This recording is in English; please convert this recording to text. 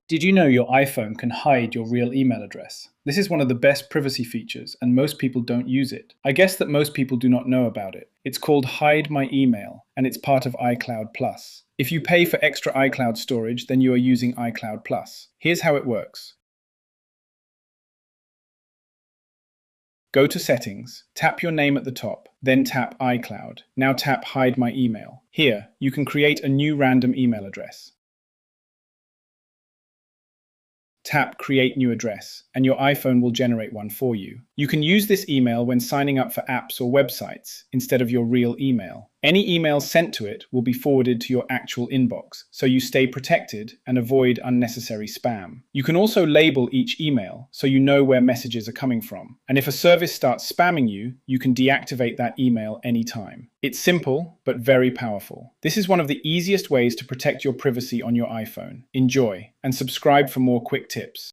Did you know your iPhone can hide your real email address? This is one of the best privacy features, and most people don't use it. I guess that most people do not know about it. It's called Hide My Email, and it's part of iCloud Plus. If you pay for extra iCloud storage, then you are using iCloud Plus. Here's how it works. Go to Settings, tap your name at the top, then tap iCloud. Now tap Hide My Email. Here, you can create a new random email address. Tap Create New Address, and your iPhone will generate one for you. You can use this email when signing up for apps or websites instead of your real email. Any emails sent to it will be forwarded to your actual inbox, so you stay protected and avoid unnecessary spam. You can also label each email so you know where messages are coming from. And if a service starts spamming you, you can deactivate that email anytime. It's simple, but very powerful. This is one of the easiest ways to protect your privacy on your iPhone. Enjoy, and subscribe for more quick tips.